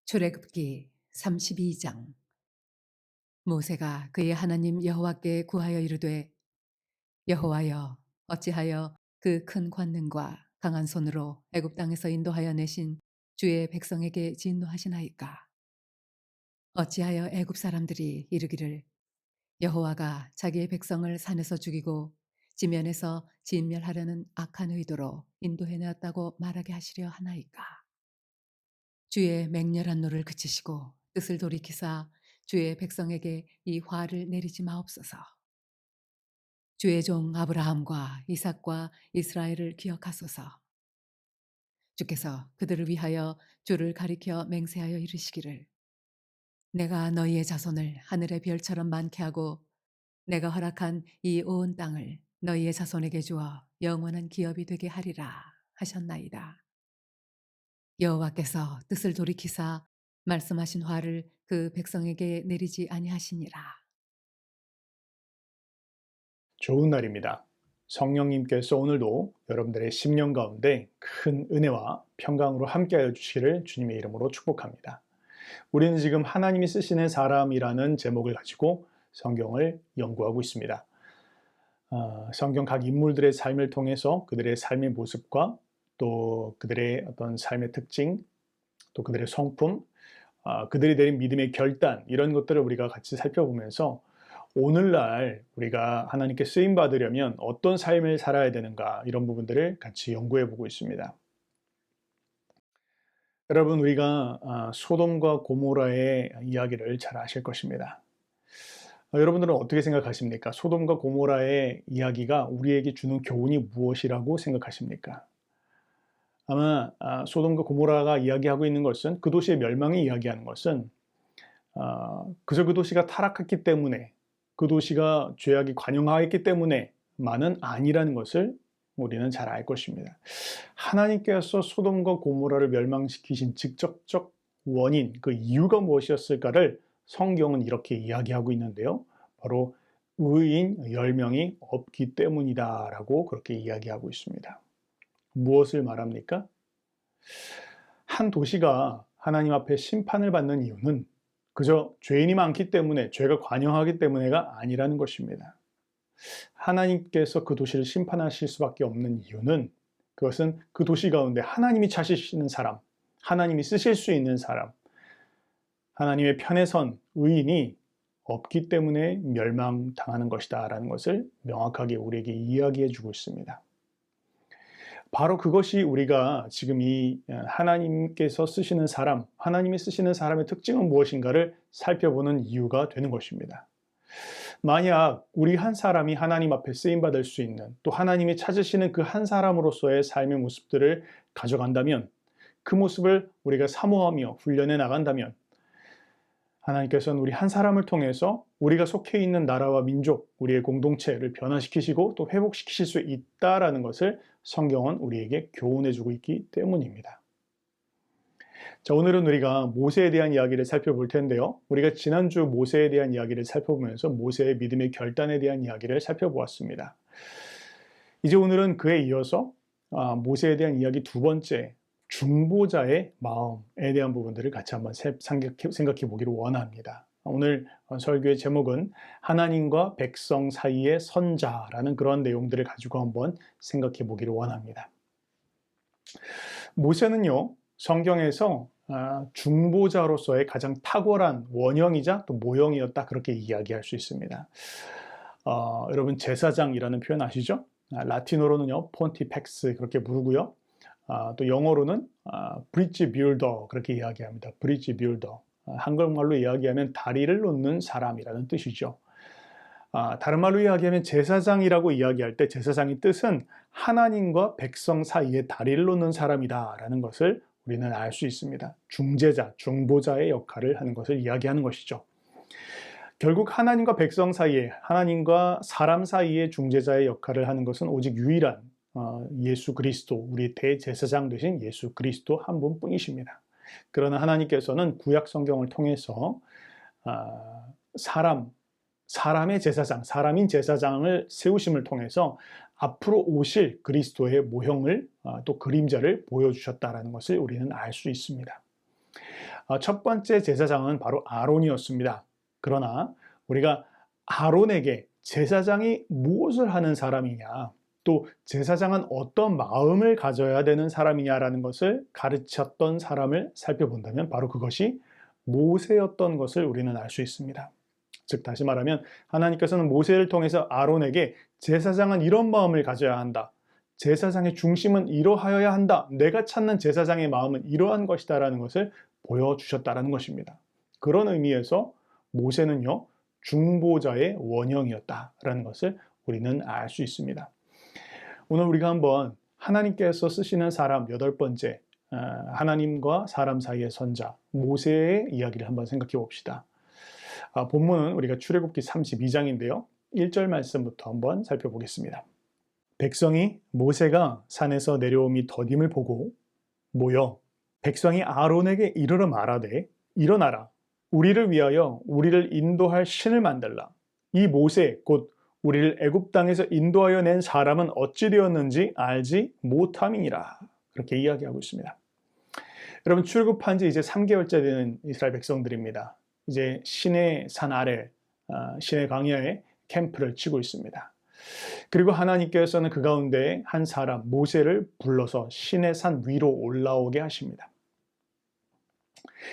출애굽기 32장. 모세가 그의 하나님 여호와께 구하여 이르되, 여호와여, 어찌하여 그 큰 권능과 강한 손으로 애굽 땅에서 인도하여 내신 주의 백성에게 진노하시나이까? 어찌하여 애굽 사람들이 이르기를, 여호와가 자기의 백성을 산에서 죽이고 지면에서 진멸하려는 악한 의도로 인도해 내었다고 말하게 하시려 하나이까? 주의 맹렬한 노를 그치시고 뜻을 돌이키사 주의 백성에게 이 화를 내리지 마옵소서. 주의 종 아브라함과 이삭과 이스라엘을 기억하소서. 주께서 그들을 위하여 주를 가리켜 맹세하여 이르시기를, 내가 너희의 자손을 하늘의 별처럼 많게 하고 내가 허락한 이 온 땅을 너희의 자손에게 주어 영원한 기업이 되게 하리라 하셨나이다. 여호와께서 뜻을 돌이키사 말씀하신 화를 그 백성에게 내리지 아니하시니라. 좋은 날입니다. 성령님께서 오늘도 여러분들의 심령 가운데 큰 은혜와 평강으로 함께하여 주시기를 주님의 이름으로 축복합니다. 우리는 지금 하나님이 쓰시는 사람이라는 제목을 가지고 성경을 연구하고 있습니다. 성경 각 인물들의 삶을 통해서 그들의 삶의 모습과 또 그들의 어떤 삶의 특징, 또 그들의 성품, 그들이 내린 믿음의 결단, 이런 것들을 우리가 같이 살펴보면서 오늘날 우리가 하나님께 쓰임 받으려면 어떤 삶을 살아야 되는가, 이런 부분들을 같이 연구해 보고 있습니다. 여러분, 우리가 소돔과 고모라의 이야기를 잘 아실 것입니다. 여러분들은 어떻게 생각하십니까? 소돔과 고모라의 이야기가 우리에게 주는 교훈이 무엇이라고 생각하십니까? 아마 소돔과 고모라가 이야기하고 있는 것은, 그 도시의 멸망이 이야기하는 것은 그저 그 도시가 타락했기 때문에, 그 도시가 죄악이 관영하였기 때문에만은 아니라는 것을 우리는 잘 알 것입니다. 하나님께서 소돔과 고모라를 멸망시키신 직접적 원인, 그 이유가 무엇이었을까를 성경은 이렇게 이야기하고 있는데요. 바로 의인 10명이 없기 때문이다 라고 그렇게 이야기하고 있습니다. 무엇을 말합니까? 한 도시가 하나님 앞에 심판을 받는 이유는 그저 죄인이 많기 때문에, 죄가 관영하기 때문에가 아니라는 것입니다. 하나님께서 그 도시를 심판하실 수밖에 없는 이유는, 그것은 그 도시 가운데 하나님이 찾으시는 사람, 하나님이 쓰실 수 있는 사람, 하나님의 편에 선 의인이 없기 때문에 멸망당하는 것이다 라는 것을 명확하게 우리에게 이야기해 주고 있습니다. 바로 그것이 우리가 지금 이 하나님께서 쓰시는 사람, 하나님이 쓰시는 사람의 특징은 무엇인가를 살펴보는 이유가 되는 것입니다. 만약 우리 한 사람이 하나님 앞에 쓰임받을 수 있는, 또 하나님이 찾으시는 그 한 사람으로서의 삶의 모습들을 가져간다면, 그 모습을 우리가 사모하며 훈련해 나간다면, 하나님께서는 우리 한 사람을 통해서 우리가 속해 있는 나라와 민족, 우리의 공동체를 변화시키시고 또 회복시키실 수 있다라는 것을 성경은 우리에게 교훈해주고 있기 때문입니다. 자, 오늘은 우리가 모세에 대한 이야기를 살펴볼 텐데요. 우리가 지난주 모세에 대한 이야기를 살펴보면서 모세의 믿음의 결단에 대한 이야기를 살펴보았습니다. 이제 오늘은 그에 이어서 모세에 대한 이야기 두 번째, 중보자의 마음에 대한 부분들을 같이 한번 생각해 보기를 원합니다. 오늘 설교의 제목은 하나님과 백성 사이의 선자라는 그런 내용들을 가지고 한번 생각해 보기를 원합니다. 모세는요, 성경에서 중보자로서의 가장 탁월한 원형이자 또 모형이었다, 그렇게 이야기할 수 있습니다. 여러분, 제사장이라는 표현 아시죠? 라틴어로는요 폰티펙스 그렇게 부르고요. 또 영어로는 브릿지 빌더 그렇게 이야기합니다. 브릿지 빌더. 한국말로 이야기하면 다리를 놓는 사람이라는 뜻이죠. 다른 말로 이야기하면 제사장이라고 이야기할 때 제사장의 뜻은 하나님과 백성 사이에 다리를 놓는 사람이다 라는 것을 우리는 알 수 있습니다. 중재자, 중보자의 역할을 하는 것을 이야기하는 것이죠. 결국 하나님과 백성 사이에, 하나님과 사람 사이에 중재자의 역할을 하는 것은 오직 유일한 예수 그리스도, 우리 대제사장 되신 예수 그리스도 한 분뿐이십니다. 그러나 하나님께서는 구약 성경을 통해서 사람의 제사장, 사람인 제사장을 세우심을 통해서 앞으로 오실 그리스도의 모형을, 또 그림자를 보여주셨다는 것을 우리는 알 수 있습니다. 첫 번째 제사장은 바로 아론이었습니다. 그러나 우리가 아론에게 제사장이 무엇을 하는 사람이냐, 또 제사장은 어떤 마음을 가져야 되는 사람이냐라는 것을 가르쳤던 사람을 살펴본다면 바로 그것이 모세였던 것을 우리는 알 수 있습니다. 즉 다시 말하면 하나님께서는 모세를 통해서 아론에게 제사장은 이런 마음을 가져야 한다. 제사장의 중심은 이러하여야 한다. 내가 찾는 제사장의 마음은 이러한 것이다 라는 것을 보여주셨다라는 것입니다. 그런 의미에서 모세는요, 중보자의 원형이었다라는 것을 우리는 알 수 있습니다. 오늘 우리가 한번 하나님께서 쓰시는 사람 8번째, 하나님과 사람 사이의 선자 모세의 이야기를 한번 생각해 봅시다. 본문은 우리가 출애굽기 32장인데요. 1절 말씀부터 한번 살펴보겠습니다. 백성이 모세가 산에서 내려옴이 더딤을 보고 모여 백성이 아론에게 이르러 말하되 일어나라 우리를 위하여 우리를 인도할 신을 만들라. 이 모세 곧 우리를 애굽 땅에서 인도하여 낸 사람은 어찌 되었는지 알지 못함이니라. 그렇게 이야기하고 있습니다. 여러분, 출애굽한 지 이제 3개월째 되는 이스라엘 백성들입니다. 이제 시내 산 아래, 시내 광야에 캠프를 치고 있습니다. 그리고 하나님께서는 그 가운데 한 사람 모세를 불러서 시내 산 위로 올라오게 하십니다.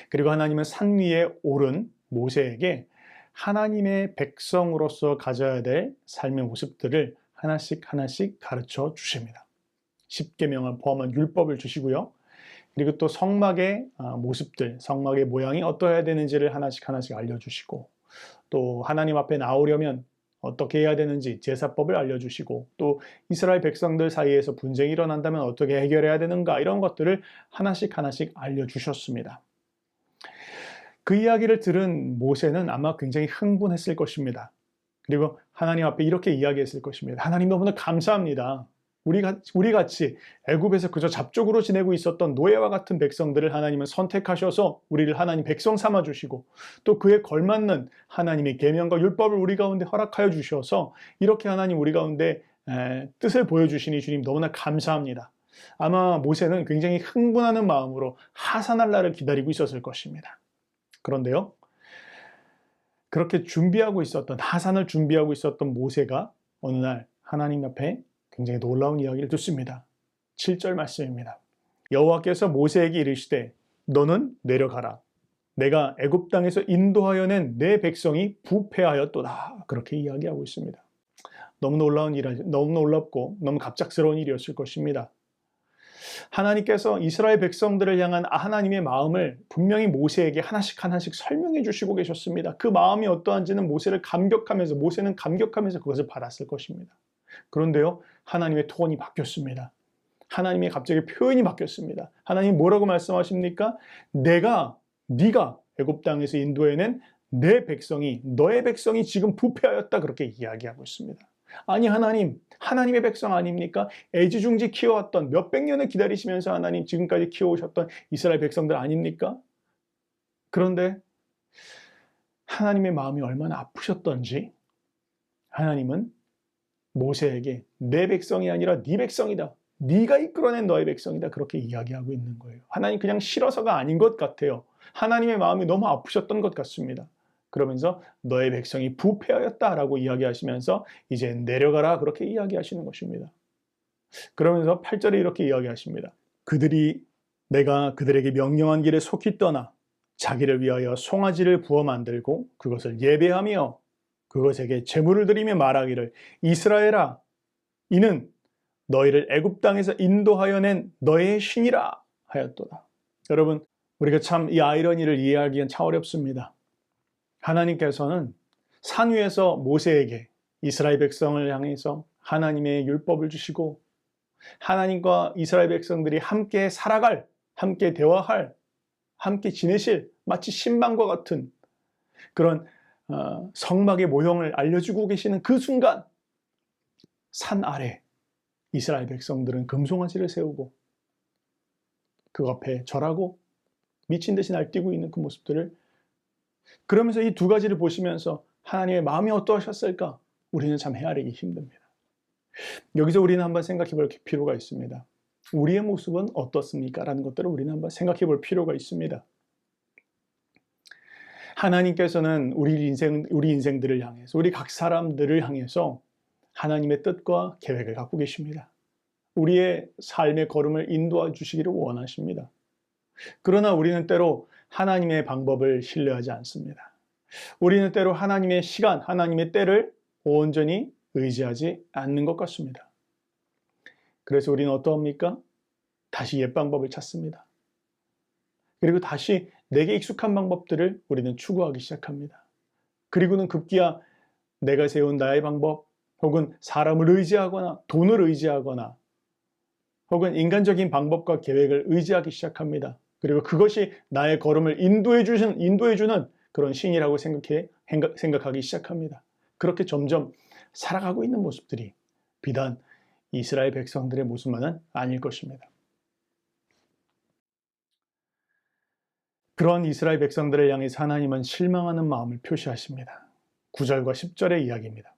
그리고 하나님은 산 위에 오른 모세에게 하나님의 백성으로서 가져야 될 삶의 모습들을 하나씩 가르쳐 주십니다. 십계명을 포함한 율법을 주시고요. 그리고 또 성막의 모습들, 성막의 모양이 어떠해야 되는지를 하나씩 알려주시고, 또 하나님 앞에 나오려면 어떻게 해야 되는지 제사법을 알려주시고, 또 이스라엘 백성들 사이에서 분쟁이 일어난다면 어떻게 해결해야 되는가, 이런 것들을 하나씩 알려주셨습니다. 그 이야기를 들은 모세는 아마 굉장히 흥분했을 것입니다. 그리고 하나님 앞에 이렇게 이야기했을 것입니다. 하나님, 너무나 감사합니다. 우리 같이 애굽에서 그저 잡족으로 지내고 있었던 노예와 같은 백성들을 하나님은 선택하셔서 우리를 하나님 백성 삼아 주시고, 또 그에 걸맞는 하나님의 계명과 율법을 우리 가운데 허락하여 주셔서 이렇게 하나님 우리 가운데 뜻을 보여주시니 주님 너무나 감사합니다. 아마 모세는 굉장히 흥분하는 마음으로 하산할 날을 기다리고 있었을 것입니다. 그런데요, 그렇게 하산을 준비하고 있었던 모세가 어느 날 하나님 앞에 굉장히 놀라운 이야기를 듣습니다. 7절 말씀입니다. 여호와께서 모세에게 이르시되 너는 내려가라. 내가 애굽 땅에서 인도하여 낸 내 백성이 부패하였도다. 그렇게 이야기하고 있습니다. 너무 놀랍고 너무 갑작스러운 일이었을 것입니다. 하나님께서 이스라엘 백성들을 향한 하나님의 마음을 분명히 모세에게 하나씩 설명해 주시고 계셨습니다. 그 마음이 어떠한지는 모세는 감격하면서 그것을 받았을 것입니다. 그런데요, 하나님의 톤이 바뀌었습니다. 하나님의 갑자기 표현이 바뀌었습니다. 하나님이 뭐라고 말씀하십니까? 네가 애굽 땅에서 인도해낸 너의 백성이 지금 부패하였다. 그렇게 이야기하고 있습니다. 아니, 하나님의 백성 아닙니까? 애지중지 키워왔던, 몇백 년을 기다리시면서 하나님 지금까지 키워오셨던 이스라엘 백성들 아닙니까? 그런데 하나님의 마음이 얼마나 아프셨던지 하나님은 모세에게 내 백성이 아니라 네 백성이다. 네가 이끌어낸 너의 백성이다. 그렇게 이야기하고 있는 거예요. 하나님 그냥 싫어서가 아닌 것 같아요. 하나님의 마음이 너무 아프셨던 것 같습니다. 그러면서 너의 백성이 부패하였다라고 이야기하시면서 이제 내려가라 그렇게 이야기하시는 것입니다. 그러면서 8절에 이렇게 이야기하십니다. 내가 그들에게 명령한 길에 속히 떠나 자기를 위하여 송아지를 부어 만들고 그것을 예배하며 그것에게 제물을 드리며 말하기를 이스라엘아 이는 너희를 애굽 땅에서 인도하여 낸 너의 신이라 하였도다. 여러분, 우리가 참 이 아이러니를 이해하기엔 참 어렵습니다. 하나님께서는 산 위에서 모세에게 이스라엘 백성을 향해서 하나님의 율법을 주시고 하나님과 이스라엘 백성들이 함께 살아갈, 함께 대화할, 함께 지내실 마치 신방과 같은 그런 성막의 모형을 알려주고 계시는 그 순간 산 아래 이스라엘 백성들은 금송아지를 세우고 그 앞에 절하고 미친 듯이 날뛰고 있는 그 모습들을 그러면서 이 두 가지를 보시면서 하나님의 마음이 어떠하셨을까? 우리는 참 헤아리기 힘듭니다. 여기서 우리는 한번 생각해 볼 필요가 있습니다. 우리의 모습은 어떻습니까? 라는 것들을 우리는 한번 생각해 볼 필요가 있습니다. 하나님께서는 우리 인생들을 향해서, 우리 각 사람들을 향해서 하나님의 뜻과 계획을 갖고 계십니다. 우리의 삶의 걸음을 인도해 주시기를 원하십니다. 그러나 우리는 때로 하나님의 방법을 신뢰하지 않습니다. 우리는 때로 하나님의 시간, 하나님의 때를 온전히 의지하지 않는 것 같습니다. 그래서 우리는 어떠합니까? 다시 옛 방법을 찾습니다. 그리고 다시 내게 익숙한 방법들을 우리는 추구하기 시작합니다. 그리고는 급기야 내가 세운 나의 방법, 혹은 사람을 의지하거나 돈을 의지하거나 혹은 인간적인 방법과 계획을 의지하기 시작합니다. 그리고 그것이 나의 걸음을 인도해주는 그런 신이라고 생각하기 시작합니다. 그렇게 점점 살아가고 있는 모습들이 비단 이스라엘 백성들의 모습만은 아닐 것입니다. 그런 이스라엘 백성들을 향해서 하나님은 실망하는 마음을 표시하십니다. 9절과 10절의 이야기입니다.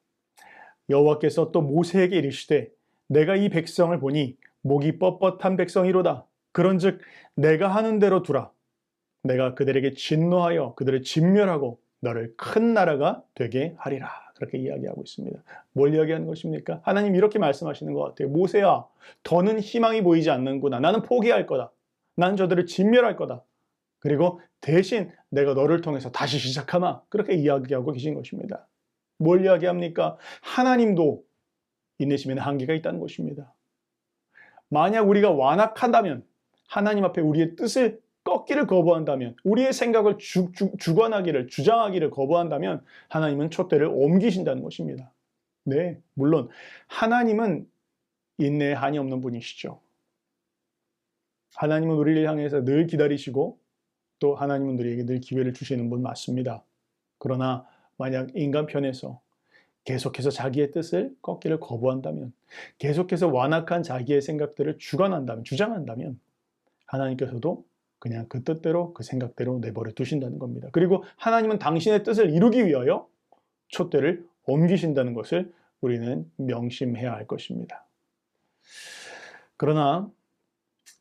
여호와께서 또 모세에게 이르시되 내가 이 백성을 보니 목이 뻣뻣한 백성이로다. 그런즉 내가 하는 대로 두라. 내가 그들에게 진노하여 그들을 진멸하고 너를 큰 나라가 되게 하리라. 그렇게 이야기하고 있습니다. 뭘 이야기하는 것입니까? 하나님 이렇게 말씀하시는 것 같아요. 모세야, 더는 희망이 보이지 않는구나. 나는 포기할 거다. 나는 저들을 진멸할 거다. 그리고 대신 내가 너를 통해서 다시 시작하마. 그렇게 이야기하고 계신 것입니다. 뭘 이야기합니까? 하나님도 인내심에는 한계가 있다는 것입니다. 만약 우리가 완악한다면, 하나님 앞에 우리의 뜻을 꺾기를 거부한다면, 우리의 생각을 주장하기를 거부한다면 하나님은 촛대를 옮기신다는 것입니다. 네, 물론 하나님은 인내에 한이 없는 분이시죠. 하나님은 우리를 향해서 늘 기다리시고 또 하나님은 우리에게 늘 기회를 주시는 분 맞습니다. 그러나 만약 인간 편에서 계속해서 자기의 뜻을 꺾기를 거부한다면, 계속해서 완악한 자기의 생각들을 주장한다면 하나님께서도 그냥 그 뜻대로 그 생각대로 내버려 두신다는 겁니다. 그리고 하나님은 당신의 뜻을 이루기 위하여 촛대를 옮기신다는 것을 우리는 명심해야 할 것입니다. 그러나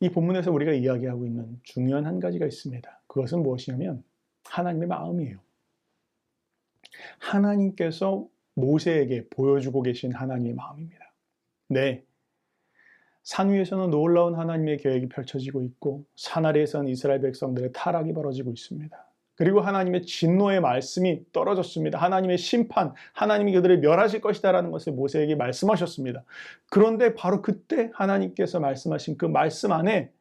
이 본문에서 우리가 이야기하고 있는 중요한 한 가지가 있습니다. 그것은 무엇이냐면 하나님의 마음이에요. 하나님께서 모세에게 보여주고 계신 하나님의 마음입니다. 네, 산 위에서는 놀라운 하나님의 계획이 펼쳐지고 있고 산 아래에서는 이스라엘 백성들의 타락이 벌어지고 있습니다. 그리고 하나님의 진노의 말씀이 떨어졌습니다. 하나님의 심판, 하나님이 그들을 멸하실 것이다라는 것을 모세에게 말씀하셨습니다. 그런데 바로 그때 하나님께서 말씀하신 그 말씀 안에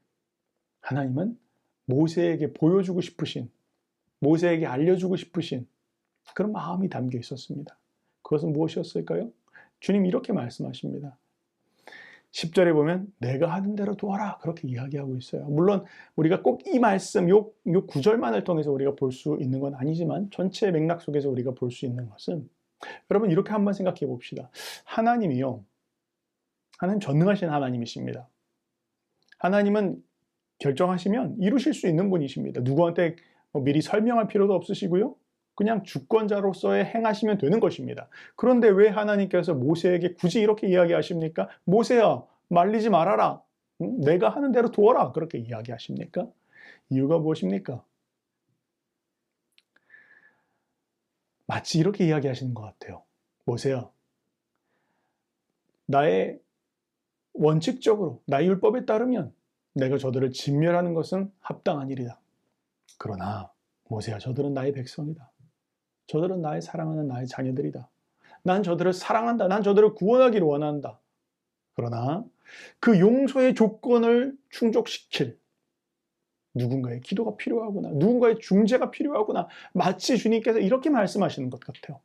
하나님은 모세에게 보여주고 싶으신, 모세에게 알려주고 싶으신 그런 마음이 담겨 있었습니다. 그것은 무엇이었을까요? 주님 이렇게 말씀하십니다. 10절에 보면 내가 하는 대로 도와라 그렇게 이야기하고 있어요. 물론 우리가 꼭 이 말씀, 요 9절만을 통해서 우리가 볼 수 있는 건 아니지만 전체 맥락 속에서 우리가 볼 수 있는 것은, 여러분 이렇게 한번 생각해 봅시다. 하나님이요, 하나님 전능하신 하나님이십니다. 하나님은 결정하시면 이루실 수 있는 분이십니다. 누구한테 미리 설명할 필요도 없으시고요. 그냥 주권자로서의 행하시면 되는 것입니다. 그런데 왜 하나님께서 모세에게 굳이 이렇게 이야기하십니까? 모세야, 말리지 말아라. 내가 하는 대로 두어라. 그렇게 이야기하십니까? 이유가 무엇입니까? 마치 이렇게 이야기하시는 것 같아요. 모세야, 나의 원칙적으로, 나의 율법에 따르면 내가 저들을 진멸하는 것은 합당한 일이다. 그러나 모세야, 저들은 나의 백성이다. 저들은 나의 사랑하는 나의 자녀들이다. 난 저들을 사랑한다. 난 저들을 구원하기를 원한다. 그러나 그 용서의 조건을 충족시킬 누군가의 기도가 필요하구나. 누군가의 중재가 필요하구나. 마치 주님께서 이렇게 말씀하시는 것 같아요.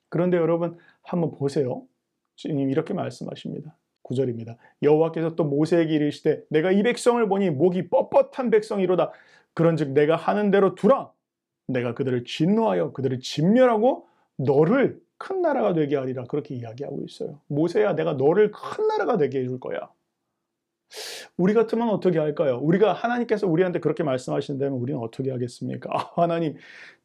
그런데 여러분 한번 보세요. 주님 이렇게 말씀하십니다. 9절입니다. 여호와께서 또 모세에게 이르시되 내가 이 백성을 보니 목이 뻣뻣한 백성이로다. 그런즉 내가 하는 대로 두라. 내가 그들을 진노하여 그들을 진멸하고 너를 큰 나라가 되게 하리라. 그렇게 이야기하고 있어요. 모세야, 내가 너를 큰 나라가 되게 해줄 거야. 우리 같으면 어떻게 할까요? 우리가 하나님께서 우리한테 그렇게 말씀하신다면 우리는 어떻게 하겠습니까? 하나님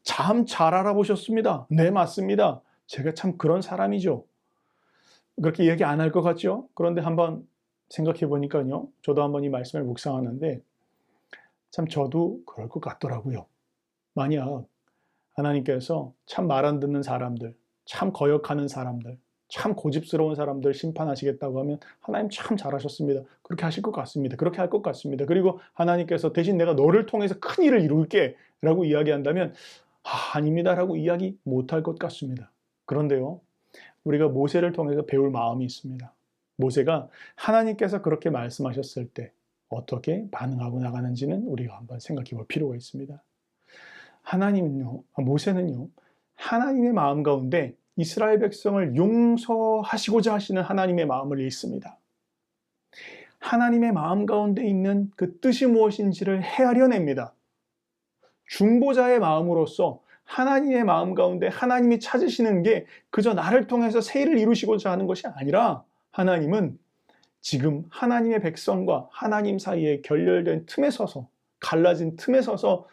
참 잘 알아보셨습니다. 네, 맞습니다. 제가 참 그런 사람이죠. 그렇게 얘기 안 할 것 같죠? 그런데 한번 생각해 보니까요. 저도 한번 이 말씀을 묵상하는데 참 저도 그럴 것 같더라고요. 만약 하나님께서 참 말 안 듣는 사람들, 참 거역하는 사람들, 참 고집스러운 사람들 심판하시겠다고 하면 하나님 참 잘하셨습니다. 그렇게 하실 것 같습니다. 그렇게 할 것 같습니다. 그리고 하나님께서 대신 내가 너를 통해서 큰 일을 이룰게 라고 이야기한다면 아닙니다라고 이야기 못할 것 같습니다. 그런데요, 우리가 모세를 통해서 배울 마음이 있습니다. 모세가 하나님께서 그렇게 말씀하셨을 때 어떻게 반응하고 나가는지는 우리가 한번 생각해 볼 필요가 있습니다. 모세는요, 하나님의 마음 가운데 이스라엘 백성을 용서하시고자 하시는 하나님의 마음을 읽습니다. 하나님의 마음 가운데 있는 그 뜻이 무엇인지를 헤아려냅니다. 중보자의 마음으로서 하나님의 마음 가운데 하나님이 찾으시는 게 그저 나를 통해서 새 일을 이루시고자 하는 것이 아니라 하나님은 지금 하나님의 백성과 하나님 사이에 결렬된 틈에 서서, 갈라진 틈에 서서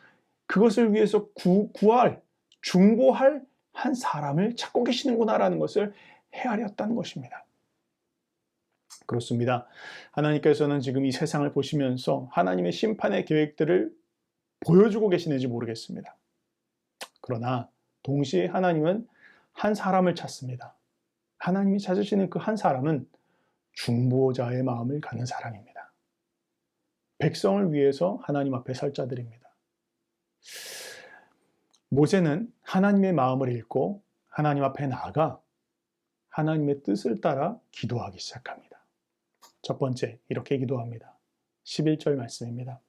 그것을 위해서 구할, 중보할 한 사람을 찾고 계시는구나라는 것을 헤아렸다는 것입니다. 그렇습니다. 하나님께서는 지금 이 세상을 보시면서 하나님의 심판의 계획들을 보여주고 계시는지 모르겠습니다. 그러나 동시에 하나님은 한 사람을 찾습니다. 하나님이 찾으시는 그 한 사람은 중보자의 마음을 갖는 사람입니다. 백성을 위해서 하나님 앞에 설 자들입니다. 모세는 하나님의 마음을 읽고 하나님 앞에 나아가 하나님의 뜻을 따라 기도하기 시작합니다. 첫 번째, 이렇게 기도합니다. 11절 말씀입니다.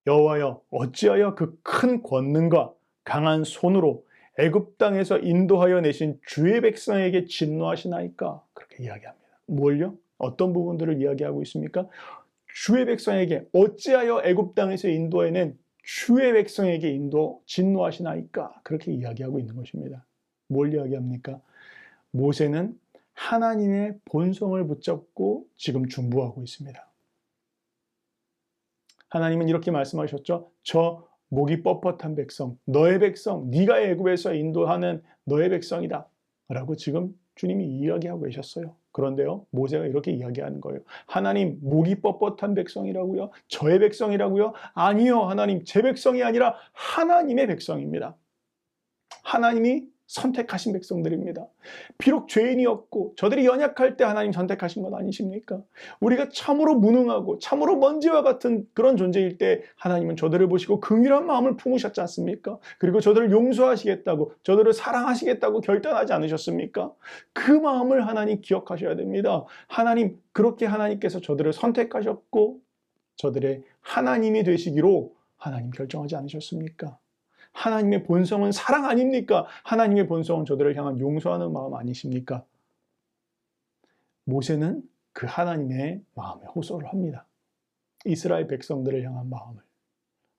여호와여, 어찌하여 그 큰 권능과 강한 손으로 애굽 땅에서 인도하여 내신 주의 백성에게 진노하시나이까? 그렇게 이야기합니다. 뭘요? 어떤 부분들을 이야기하고 있습니까? 주의 백성에게, 어찌하여 애굽 땅에서 인도해낸 주의 백성에게 진노하시나이까? 그렇게 이야기하고 있는 것입니다. 뭘 이야기합니까? 모세는 하나님의 본성을 붙잡고 지금 중보하고 있습니다. 하나님은 이렇게 말씀하셨죠. 저 목이 뻣뻣한 백성, 너의 백성, 네가 애굽에서 인도하는 너의 백성이다 라고 지금 주님이 이야기하고 계셨어요. 그런데요, 모세가 이렇게 이야기하는 거예요. 하나님, 목이 뻣뻣한 백성이라고요? 저의 백성이라고요? 아니요, 하나님, 제 백성이 아니라 하나님의 백성입니다. 하나님이 선택하신 백성들입니다. 비록 죄인이었고 저들이 연약할 때 하나님 선택하신 것 아니십니까? 우리가 참으로 무능하고 참으로 먼지와 같은 그런 존재일 때 하나님은 저들을 보시고 긍휼한 마음을 품으셨지 않습니까? 그리고 저들을 용서하시겠다고, 저들을 사랑하시겠다고 결단하지 않으셨습니까? 그 마음을 하나님 기억하셔야 됩니다. 하나님, 그렇게 하나님께서 저들을 선택하셨고 저들의 하나님이 되시기로 하나님 결정하지 않으셨습니까? 하나님의 본성은 사랑 아닙니까? 하나님의 본성은 저들을 향한 용서하는 마음 아니십니까? 모세는 그 하나님의 마음에 호소를 합니다. 이스라엘 백성들을 향한 마음을,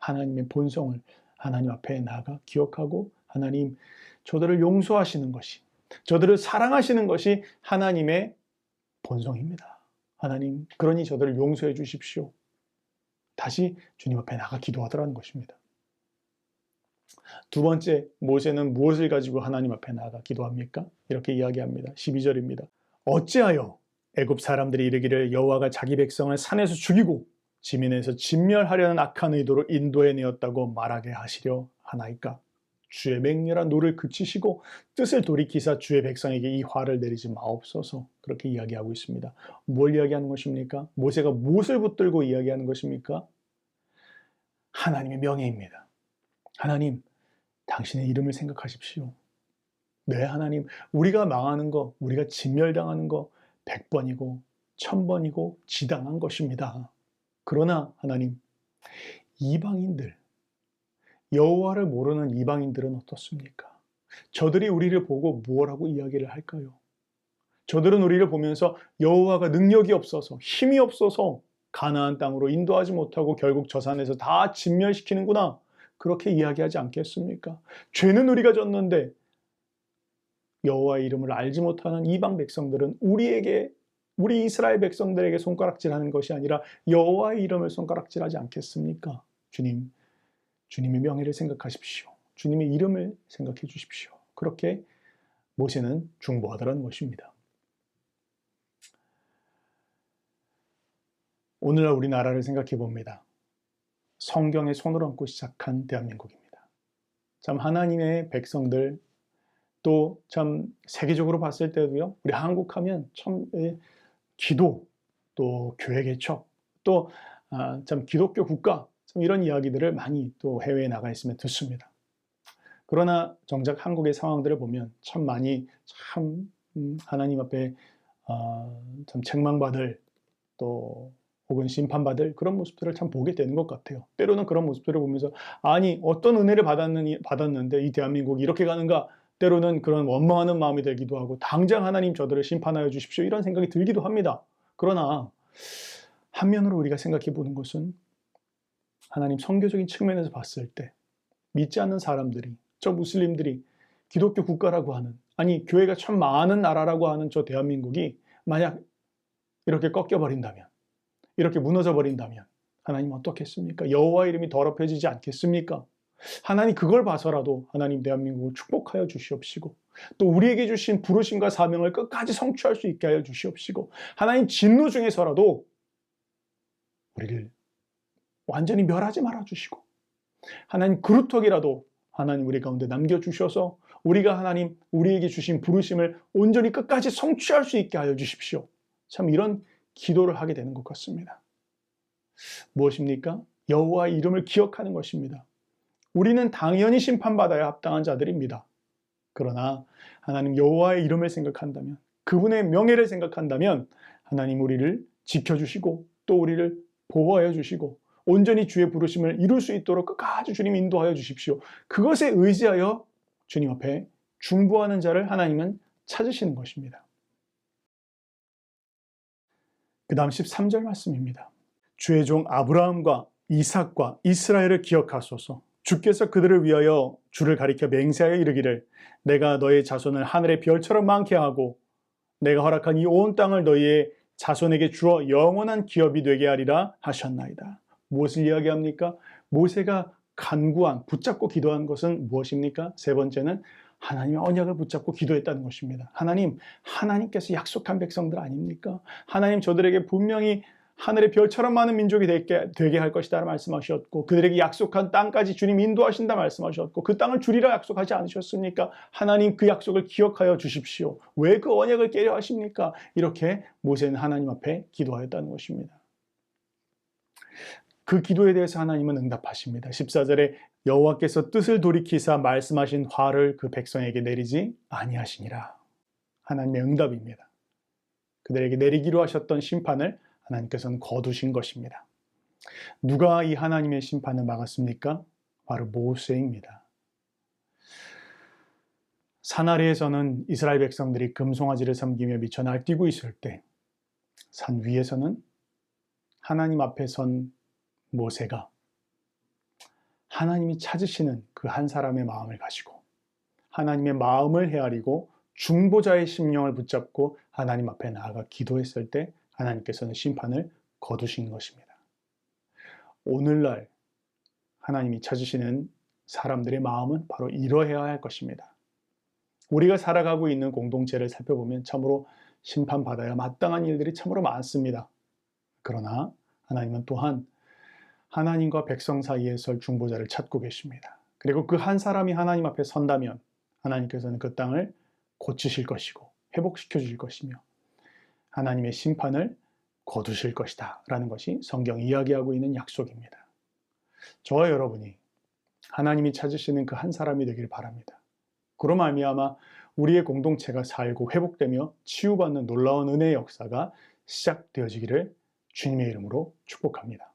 하나님의 본성을 하나님 앞에 나아가 기억하고, 하나님, 저들을 용서하시는 것이, 저들을 사랑하시는 것이 하나님의 본성입니다. 하나님, 그러니 저들을 용서해 주십시오. 다시 주님 앞에 나가 기도하더라는 것입니다. 두 번째, 모세는 무엇을 가지고 하나님 앞에 나아가 기도합니까? 이렇게 이야기합니다. 12절입니다. 어찌하여 애굽 사람들이 이르기를 여호와가 자기 백성을 산에서 죽이고 지면에서 진멸하려는 악한 의도로 인도해내었다고 말하게 하시려 하나이까? 주의 맹렬한 노를 그치시고 뜻을 돌이키사 주의 백성에게 이 화를 내리지 마옵소서. 그렇게 이야기하고 있습니다. 뭘 이야기하는 것입니까? 모세가 무엇을 붙들고 이야기하는 것입니까? 하나님의 명예입니다. 하나님, 당신의 이름을 생각하십시오. 네, 하나님, 우리가 망하는 거, 우리가 진멸당하는 거 100번이고 1000번이고 지당한 것입니다. 그러나 하나님, 이방인들, 여호와를 모르는 이방인들은 어떻습니까? 저들이 우리를 보고 무엇라고 이야기를 할까요? 저들은 우리를 보면서 여호와가 능력이 없어서, 힘이 없어서 가나안 땅으로 인도하지 못하고 결국 저 산에서 다 진멸시키는구나, 그렇게 이야기하지 않겠습니까? 죄는 우리가 졌는데 여호와의 이름을 알지 못하는 이방 백성들은 우리 이스라엘 백성들에게 손가락질하는 것이 아니라 여호와의 이름을 손가락질하지 않겠습니까? 주님, 주님의 명예를 생각하십시오. 주님의 이름을 생각해 주십시오. 그렇게 모세는 중보하더라는 것입니다. 오늘날 우리나라를 생각해 봅니다. 성경에 손을 얹고 시작한 대한민국입니다. 참 하나님의 백성들, 또 참 세계적으로 봤을 때도요, 우리 한국 하면 참 기도, 또 교회 개척, 또 참 기독교 국가, 참 이런 이야기들을 많이 또 해외에 나가 있으면 듣습니다. 그러나 정작 한국의 상황들을 보면 참 많이 참 하나님 앞에 참 책망받을, 또 혹은 심판받을 그런 모습들을 참 보게 되는 것 같아요. 때로는 그런 모습들을 보면서 아니 어떤 은혜를 받았는데 이 대한민국이 이렇게 가는가, 때로는 그런 원망하는 마음이 들기도 하고 당장 하나님 저들을 심판하여 주십시오 이런 생각이 들기도 합니다. 그러나 한면으로 우리가 생각해 보는 것은 하나님 선교적인 측면에서 봤을 때 믿지 않는 사람들이, 저 무슬림들이 기독교 국가라고 하는, 아니 교회가 참 많은 나라라고 하는 저 대한민국이 만약 이렇게 꺾여버린다면, 이렇게 무너져 버린다면 하나님 어떻겠습니까? 여호와 이름이 더럽혀지지 않겠습니까? 하나님 그걸 봐서라도 하나님 대한민국을 축복하여 주시옵시고, 또 우리에게 주신 부르심과 사명을 끝까지 성취할 수 있게 하여 주시옵시고, 하나님 진노 중에서라도 우리를 완전히 멸하지 말아 주시고, 하나님 그루터기라도 하나님 우리 가운데 남겨주셔서 우리가 하나님 우리에게 주신 부르심을 온전히 끝까지 성취할 수 있게 하여 주십시오. 참 이런 기도를 하게 되는 것 같습니다. 무엇입니까? 여호와의 이름을 기억하는 것입니다. 우리는 당연히 심판받아야 합당한 자들입니다. 그러나 하나님 여호와의 이름을 생각한다면, 그분의 명예를 생각한다면 하나님 우리를 지켜주시고 또 우리를 보호하여 주시고 온전히 주의 부르심을 이룰 수 있도록 끝까지 주님 인도하여 주십시오. 그것에 의지하여 주님 앞에 중보하는 자를 하나님은 찾으시는 것입니다. 그 다음 13절 말씀입니다. 주의 종 아브라함과 이삭과 이스라엘을 기억하소서. 주께서 그들을 위하여 주를 가리켜 맹세하여 이르기를 내가 너의 자손을 하늘의 별처럼 많게 하고 내가 허락한 이 온 땅을 너희의 자손에게 주어 영원한 기업이 되게 하리라 하셨나이다. 무엇을 이야기합니까? 모세가 간구한, 붙잡고 기도한 것은 무엇입니까? 세 번째는 하나님의 언약을 붙잡고 기도했다는 것입니다. 하나님께서 약속한 백성들 아닙니까? 하나님 저들에게 분명히 하늘의 별처럼 많은 민족이 되게 할 것이다 말씀하셨고, 그들에게 약속한 땅까지 주님 인도하신다 말씀하셨고, 그 땅을 주리라 약속하지 않으셨습니까? 하나님 그 약속을 기억하여 주십시오. 왜 그 언약을 깨려 하십니까? 이렇게 모세는 하나님 앞에 기도하였다는 것입니다. 그 기도에 대해서 하나님은 응답하십니다. 14절에 여호와께서 뜻을 돌이키사 말씀하신 화를 그 백성에게 내리지 아니하시니라. 하나님의 응답입니다. 그들에게 내리기로 하셨던 심판을 하나님께서는 거두신 것입니다. 누가 이 하나님의 심판을 막았습니까? 바로 모세입니다. 산 아래에서는 이스라엘 백성들이 금송아지를 섬기며 미쳐 날뛰고 있을 때, 산 위에서는 하나님 앞에 선 모세가 하나님이 찾으시는 그 한 사람의 마음을 가지고 하나님의 마음을 헤아리고 중보자의 심령을 붙잡고 하나님 앞에 나아가 기도했을 때 하나님께서는 심판을 거두신 것입니다. 오늘날 하나님이 찾으시는 사람들의 마음은 바로 이러해야 할 것입니다. 우리가 살아가고 있는 공동체를 살펴보면 참으로 심판받아야 마땅한 일들이 참으로 많습니다. 그러나 하나님은 또한 하나님과 백성 사이에 설 중보자를 찾고 계십니다. 그리고 그 한 사람이 하나님 앞에 선다면 하나님께서는 그 땅을 고치실 것이고 회복시켜 주실 것이며 하나님의 심판을 거두실 것이다 라는 것이 성경이 이야기하고 있는 약속입니다. 저와 여러분이 하나님이 찾으시는 그 한 사람이 되길 바랍니다. 그로 말미암아 우리의 공동체가 살고 회복되며 치유받는 놀라운 은혜의 역사가 시작되어지기를 주님의 이름으로 축복합니다.